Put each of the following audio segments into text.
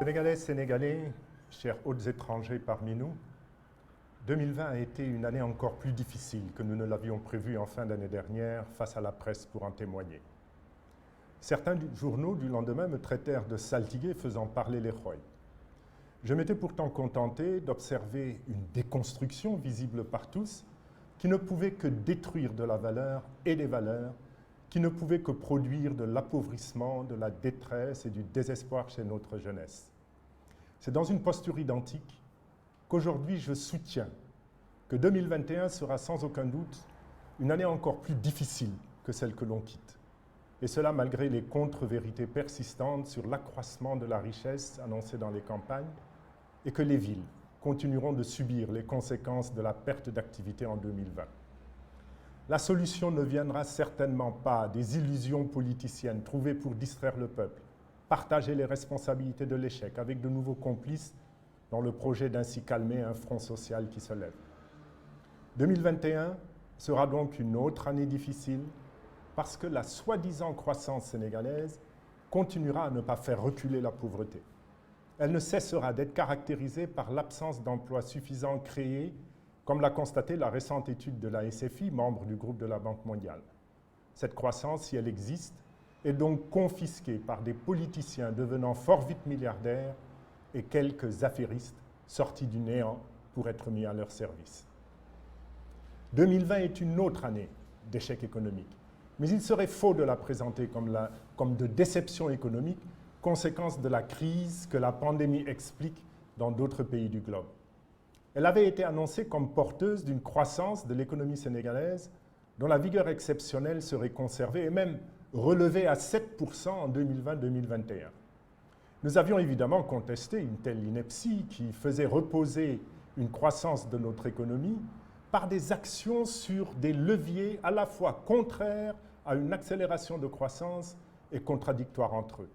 Sénégalaises, Sénégalais, chers hôtes étrangers parmi nous, 2020 a été une année encore plus difficile que nous ne l'avions prévu en fin d'année dernière face à la presse pour en témoigner. Certains journaux du lendemain me traitèrent de saltigué faisant parler les rois. Je m'étais pourtant contenté d'observer une déconstruction visible par tous qui ne pouvait que détruire de la valeur et des valeurs, qui ne pouvait que produire de l'appauvrissement, de la détresse et du désespoir chez notre jeunesse. C'est dans une posture identique qu'aujourd'hui je soutiens que 2021 sera sans aucun doute une année encore plus difficile que celle que l'on quitte. Et cela malgré les contre-vérités persistantes sur l'accroissement de la richesse annoncée dans les campagnes et que les villes continueront de subir les conséquences de la perte d'activité en 2020. La solution ne viendra certainement pas des illusions politiciennes trouvées pour distraire le peuple, partager les responsabilités de l'échec avec de nouveaux complices dans le projet d'ainsi calmer un front social qui se lève. 2021 sera donc une autre année difficile parce que la soi-disant croissance sénégalaise continuera à ne pas faire reculer la pauvreté. Elle ne cessera d'être caractérisée par l'absence d'emplois suffisants créés, comme l'a constaté la récente étude de la SFI, membre du groupe de la Banque mondiale. Cette croissance, si elle existe, est donc confisquée par des politiciens devenant fort vite milliardaires et quelques affairistes sortis du néant pour être mis à leur service. 2020 est une autre année d'échec économique, mais il serait faux de la présenter comme de déception économique, conséquence de la crise que la pandémie explique dans d'autres pays du globe. Elle avait été annoncée comme porteuse d'une croissance de l'économie sénégalaise dont la vigueur exceptionnelle serait conservée et même relevée à 7% en 2020-2021. Nous avions évidemment contesté une telle ineptie qui faisait reposer une croissance de notre économie par des actions sur des leviers à la fois contraires à une accélération de croissance et contradictoires entre eux.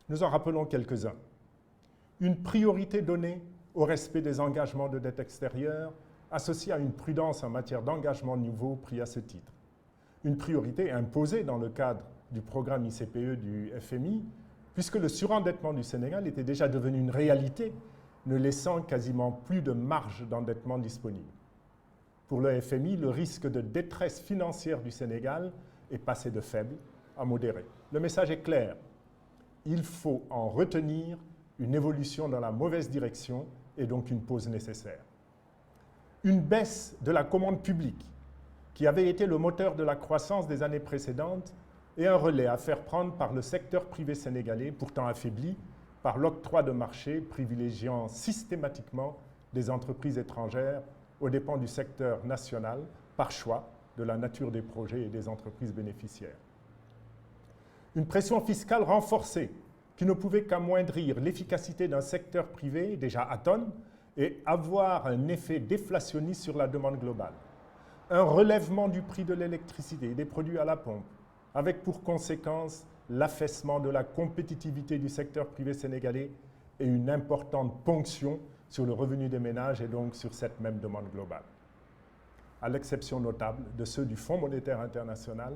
Nous en rappelons quelques-uns. Une priorité donnée au respect des engagements de dette extérieure associée à une prudence en matière d'engagement nouveau pris à ce titre. Une priorité imposée dans le cadre du programme ICPE du FMI, puisque le surendettement du Sénégal était déjà devenu une réalité, ne laissant quasiment plus de marge d'endettement disponible. Pour le FMI, le risque de détresse financière du Sénégal est passé de faible à modéré. Le message est clair. Il faut en retenir une évolution dans la mauvaise direction et donc une pause nécessaire. Une baisse de la commande publique, qui avait été le moteur de la croissance des années précédentes, et un relais à faire prendre par le secteur privé sénégalais, pourtant affaibli par l'octroi de marché privilégiant systématiquement des entreprises étrangères aux dépens du secteur national, par choix de la nature des projets et des entreprises bénéficiaires. Une pression fiscale renforcée qui ne pouvait qu'amoindrir l'efficacité d'un secteur privé déjà atone et avoir un effet déflationniste sur la demande globale. Un relèvement du prix de l'électricité et des produits à la pompe, avec pour conséquence l'affaissement de la compétitivité du secteur privé sénégalais et une importante ponction sur le revenu des ménages et donc sur cette même demande globale. À l'exception notable de ceux du Fonds monétaire international,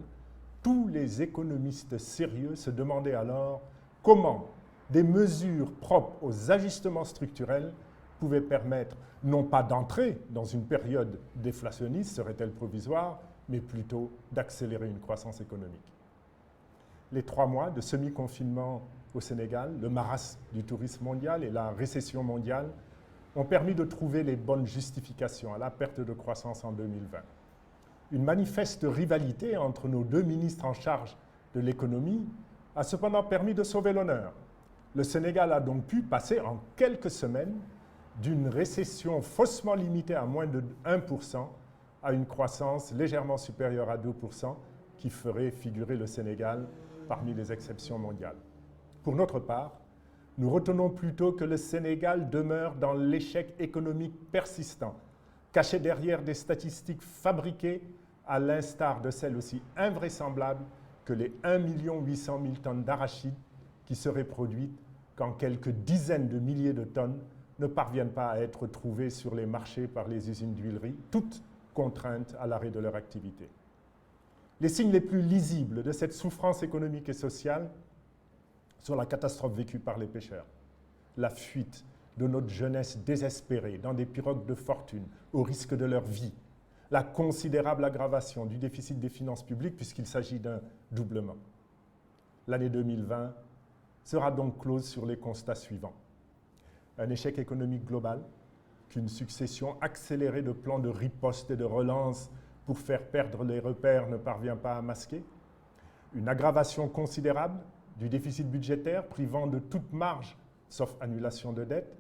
tous les économistes sérieux se demandaient alors comment des mesures propres aux ajustements structurels pouvaient permettre non pas d'entrer dans une période déflationniste, serait-elle provisoire, mais plutôt d'accélérer une croissance économique. Les 3 mois de semi-confinement au Sénégal, le marasme du tourisme mondial et la récession mondiale ont permis de trouver les bonnes justifications à la perte de croissance en 2020. Une manifeste rivalité entre nos 2 ministres en charge de l'économie a cependant permis de sauver l'honneur. Le Sénégal a donc pu passer en quelques semaines d'une récession faussement limitée à moins de 1% à une croissance légèrement supérieure à 2% qui ferait figurer le Sénégal parmi les exceptions mondiales. Pour notre part, nous retenons plutôt que le Sénégal demeure dans l'échec économique persistant, caché derrière des statistiques fabriquées à l'instar de celles aussi invraisemblables que les 1 800 000 tonnes d'arachides qui seraient produites quand quelques dizaines de milliers de tonnes ne parviennent pas à être trouvées sur les marchés par les usines d'huileries, toutes contraintes à l'arrêt de leur activité. Les signes les plus lisibles de cette souffrance économique et sociale sont la catastrophe vécue par les pêcheurs. la fuite de notre jeunesse désespérée dans des pirogues de fortune au risque de leur vie, la considérable aggravation du déficit des finances publiques puisqu'il s'agit d'un doublement. L'année 2020 sera donc close sur les constats suivants. Un échec économique global, qu'une succession accélérée de plans de riposte et de relance pour faire perdre les repères ne parvient pas à masquer, une aggravation considérable du déficit budgétaire privant de toute marge, sauf annulation de dette,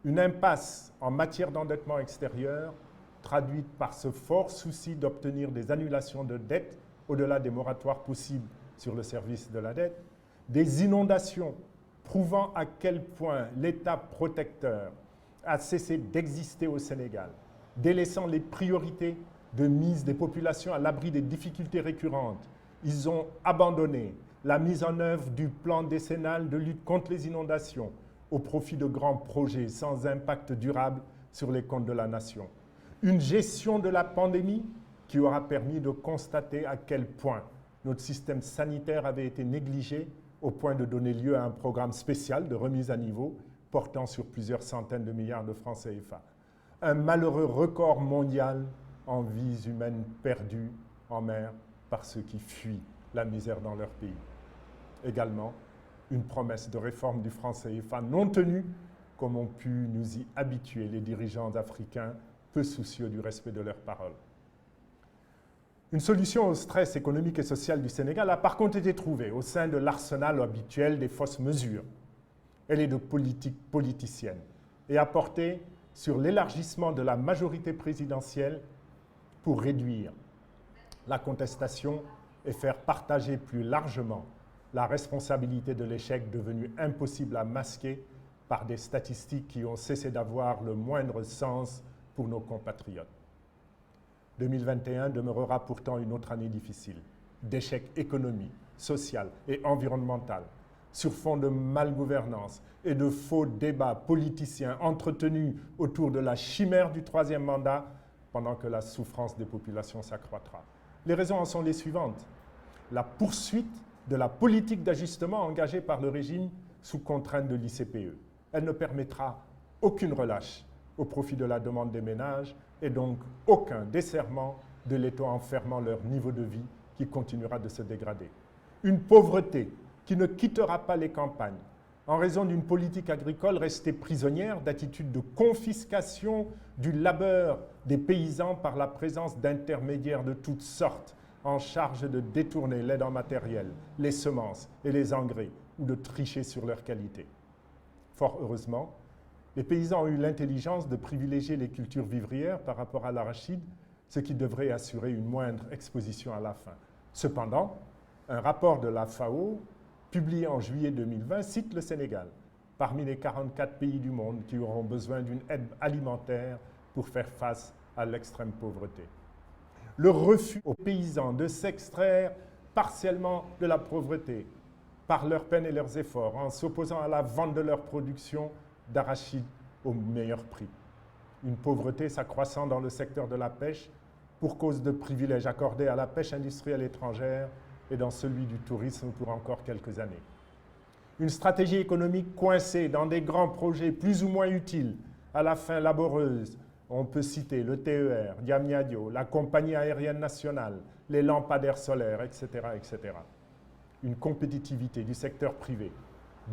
une impasse en matière d'endettement extérieur traduite par ce fort souci d'obtenir des annulations de dette au-delà des moratoires possibles sur le service de la dette, des inondations prouvant à quel point l'État protecteur a cessé d'exister au Sénégal, délaissant les priorités de mise des populations à l'abri des difficultés récurrentes. Ils ont abandonné la mise en œuvre du plan décennal de lutte contre les inondations au profit de grands projets sans impact durable sur les comptes de la nation. Une gestion de la pandémie qui aura permis de constater à quel point notre système sanitaire avait été négligé au point de donner lieu à un programme spécial de remise à niveau portant sur plusieurs centaines de milliards de francs CFA. Un malheureux record mondial en vies humaines perdues en mer par ceux qui fuient la misère dans leur pays. Également, une promesse de réforme du franc CFA non tenue, comme ont pu nous y habituer les dirigeants africains peu soucieux du respect de leurs paroles. Une solution au stress économique et social du Sénégal a par contre été trouvée au sein de l'arsenal habituel des fausses mesures. Elle est de politique politicienne et a porté sur l'élargissement de la majorité présidentielle pour réduire la contestation et faire partager plus largement la responsabilité de l'échec devenu impossible à masquer par des statistiques qui ont cessé d'avoir le moindre sens pour nos compatriotes. 2021 demeurera pourtant une autre année difficile, d'échec économique, social et environnemental, sur fond de malgouvernance et de faux débats politiciens entretenus autour de la chimère du troisième mandat pendant que la souffrance des populations s'accroîtra. Les raisons en sont les suivantes. La poursuite de la politique d'ajustement engagée par le régime sous contrainte de l'ICPE. Elle ne permettra aucune relâche au profit de la demande des ménages et donc aucun desserrement de l'État enfermant leur niveau de vie qui continuera de se dégrader. Une pauvreté qui ne quittera pas les campagnes en raison d'une politique agricole restée prisonnière d'attitudes de confiscation du labeur des paysans par la présence d'intermédiaires de toutes sortes en charge de détourner l'aide en matériel, les semences et les engrais ou de tricher sur leur qualité. Fort heureusement, les paysans ont eu l'intelligence de privilégier les cultures vivrières par rapport à l'arachide, ce qui devrait assurer une moindre exposition à la faim. Cependant, un rapport de la FAO, publié en juillet 2020, cite le Sénégal parmi les 44 pays du monde qui auront besoin d'une aide alimentaire pour faire face à l'extrême pauvreté. Le refus aux paysans de s'extraire partiellement de la pauvreté par leurs peines et leurs efforts en s'opposant à la vente de leur production d'arachide au meilleur prix. Une pauvreté s'accroissant dans le secteur de la pêche pour cause de privilèges accordés à la pêche industrielle étrangère et dans celui du tourisme pour encore quelques années. Une stratégie économique coincée dans des grands projets plus ou moins utiles, à la fin laboreuses. On peut citer le TER, Diamniadio, la compagnie aérienne nationale, les lampadaires solaires, etc., etc. Une compétitivité du secteur privé,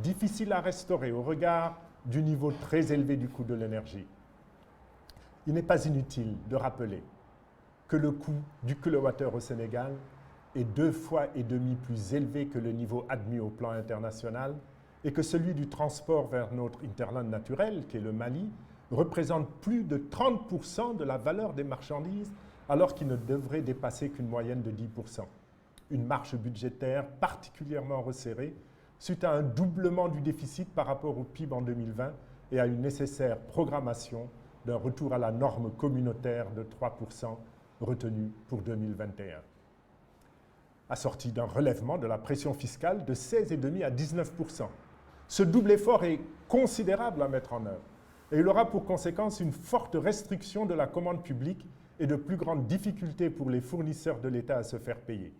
difficile à restaurer au regard du niveau très élevé du coût de l'énergie. Il n'est pas inutile de rappeler que le coût du kilowattheure au Sénégal est 2,5 fois plus élevé que le niveau admis au plan international et que celui du transport vers notre hinterland naturel, qui est le Mali, représente plus de 30% de la valeur des marchandises alors qu'il ne devrait dépasser qu'une moyenne de 10%. Une marge budgétaire particulièrement resserrée suite à un doublement du déficit par rapport au PIB en 2020 et à une nécessaire programmation d'un retour à la norme communautaire de 3% retenue pour 2021. Assorti d'un relèvement de la pression fiscale de 16,5% à 19%. Ce double effort est considérable à mettre en œuvre et il aura pour conséquence une forte restriction de la commande publique et de plus grandes difficultés pour les fournisseurs de l'État à se faire payer.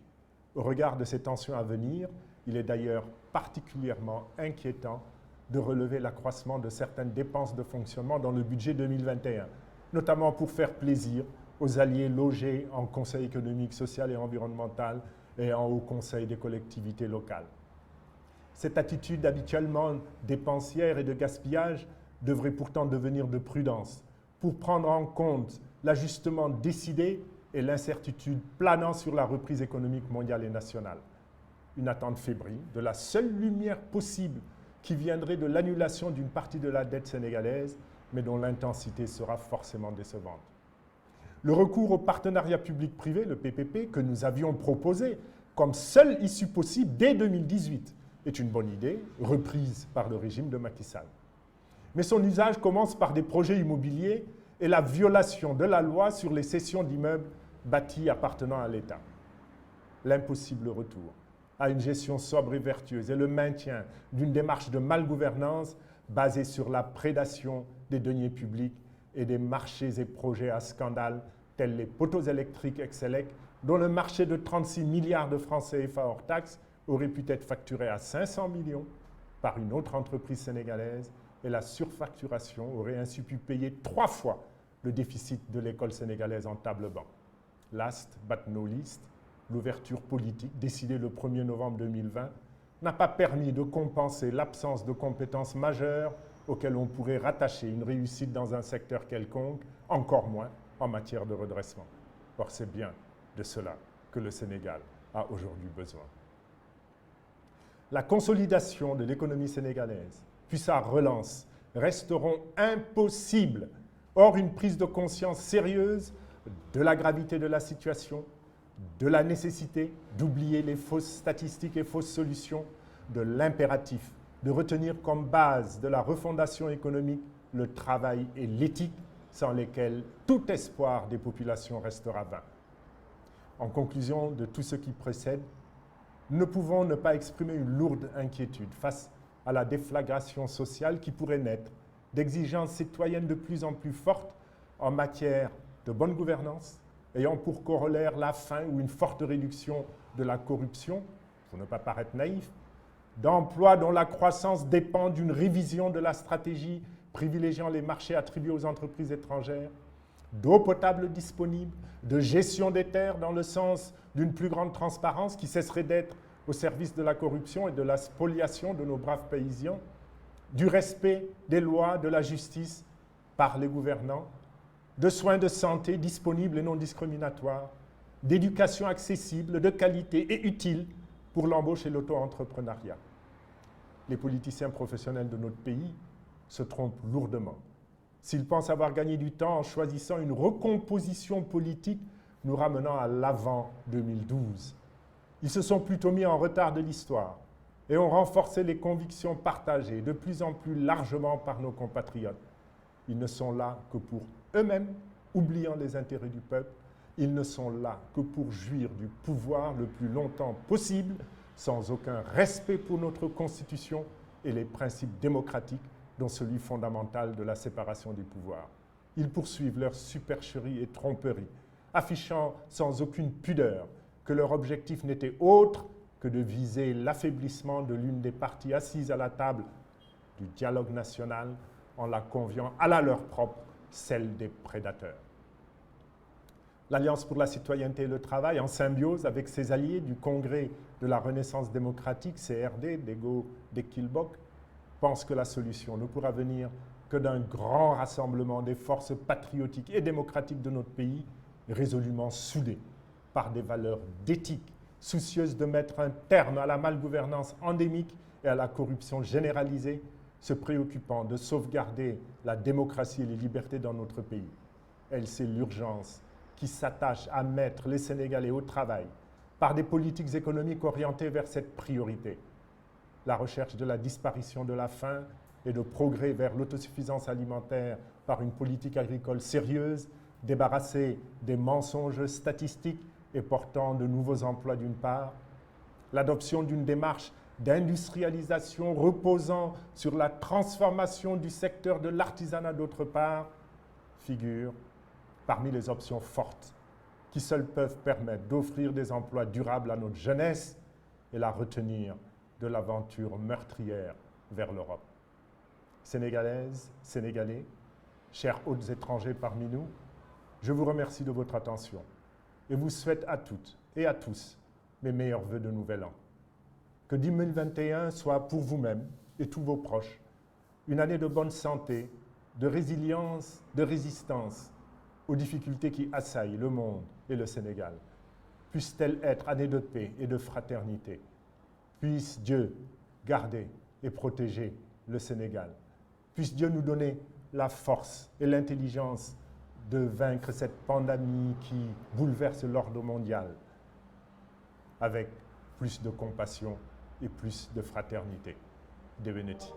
Au regard de ces tensions à venir, il est d'ailleurs particulièrement inquiétant de relever l'accroissement de certaines dépenses de fonctionnement dans le budget 2021, notamment pour faire plaisir aux alliés logés en Conseil économique, social et environnemental et en Haut Conseil des collectivités locales. Cette attitude habituellement dépensière et de gaspillage devrait pourtant devenir de prudence pour prendre en compte l'ajustement décidé et l'incertitude planant sur la reprise économique mondiale et nationale. Une attente fébrile de la seule lumière possible qui viendrait de l'annulation d'une partie de la dette sénégalaise, mais dont l'intensité sera forcément décevante. Le recours au partenariat public-privé, le PPP, que nous avions proposé comme seule issue possible dès 2018, est une bonne idée, reprise par le régime de Macky Sall. Mais son usage commence par des projets immobiliers et la violation de la loi sur les cessions d'immeubles bâtis appartenant à l'État. L'impossible retour à une gestion sobre et vertueuse et le maintien d'une démarche de malgouvernance basée sur la prédation des deniers publics et des marchés et projets à scandale tels les poteaux électriques Excelec, dont le marché de 36 milliards de francs CFA hors taxes aurait pu être facturé à 500 millions par une autre entreprise sénégalaise et la surfacturation aurait ainsi pu payer 3 fois le déficit de l'école sénégalaise en table-banc. Last but not least, l'ouverture politique, décidée le 1er novembre 2020, n'a pas permis de compenser l'absence de compétences majeures auxquelles on pourrait rattacher une réussite dans un secteur quelconque, encore moins en matière de redressement. Or, c'est bien de cela que le Sénégal a aujourd'hui besoin. La consolidation de l'économie sénégalaise, puis sa relance, resteront impossibles. Or, une prise de conscience sérieuse de la gravité de la situation, de la nécessité d'oublier les fausses statistiques et fausses solutions, de l'impératif de retenir comme base de la refondation économique le travail et l'éthique, sans lesquels tout espoir des populations restera vain. En conclusion de tout ce qui précède, ne pouvons ne pas exprimer une lourde inquiétude face à la déflagration sociale qui pourrait naître d'exigences citoyennes de plus en plus fortes en matière de bonne gouvernance, ayant pour corollaire la fin ou une forte réduction de la corruption, pour ne pas paraître naïf, d'emplois dont la croissance dépend d'une révision de la stratégie privilégiant les marchés attribués aux entreprises étrangères, d'eau potable disponible, de gestion des terres dans le sens d'une plus grande transparence qui cesserait d'être au service de la corruption et de la spoliation de nos braves paysans, du respect des lois, de la justice par les gouvernants, de soins de santé disponibles et non discriminatoires, d'éducation accessible, de qualité et utile pour l'embauche et l'auto-entrepreneuriat. Les politiciens professionnels de notre pays se trompent lourdement s'ils pensent avoir gagné du temps en choisissant une recomposition politique nous ramenant à l'avant 2012. Ils se sont plutôt mis en retard de l'histoire et ont renforcé les convictions partagées de plus en plus largement par nos compatriotes. Ils ne sont là que pour eux-mêmes, oubliant les intérêts du peuple. Ils ne sont là que pour jouir du pouvoir le plus longtemps possible, sans aucun respect pour notre Constitution et les principes démocratiques, dont celui fondamental de la séparation des pouvoirs. Ils poursuivent leur supercherie et tromperie, affichant sans aucune pudeur que leur objectif n'était autre que de viser l'affaiblissement de l'une des parties assises à la table du dialogue national en la conviant à la leur propre, celle des prédateurs. L'Alliance pour la citoyenneté et le travail, en symbiose avec ses alliés du Congrès de la Renaissance démocratique, CRD, d'Ego Dekilbok, pense que la solution ne pourra venir que d'un grand rassemblement des forces patriotiques et démocratiques de notre pays, résolument soudées par des valeurs d'éthique, soucieuses de mettre un terme à la malgouvernance endémique et à la corruption généralisée, se préoccupant de sauvegarder la démocratie et les libertés dans notre pays. Elle sait l'urgence qui s'attache à mettre les Sénégalais au travail par des politiques économiques orientées vers cette priorité. La recherche de la disparition de la faim et de progrès vers l'autosuffisance alimentaire par une politique agricole sérieuse, débarrassée des mensonges statistiques et portant de nouveaux emplois d'une part, l'adoption d'une démarche d'industrialisation reposant sur la transformation du secteur de l'artisanat d'autre part, figure parmi les options fortes qui seules peuvent permettre d'offrir des emplois durables à notre jeunesse et la retenir de l'aventure meurtrière vers l'Europe. Sénégalaises, Sénégalais, chers hôtes étrangers parmi nous, je vous remercie de votre attention et vous souhaite à toutes et à tous mes meilleurs vœux de nouvel an. Que 2021 soit pour vous-même et tous vos proches une année de bonne santé, de résilience, de résistance aux difficultés qui assaillent le monde et le Sénégal. Puisse-t-elle être année de paix et de fraternité. Puisse Dieu garder et protéger le Sénégal. Puisse Dieu nous donner la force et l'intelligence de vaincre cette pandémie qui bouleverse l'ordre mondial avec plus de compassion et plus de fraternité. Devenuti.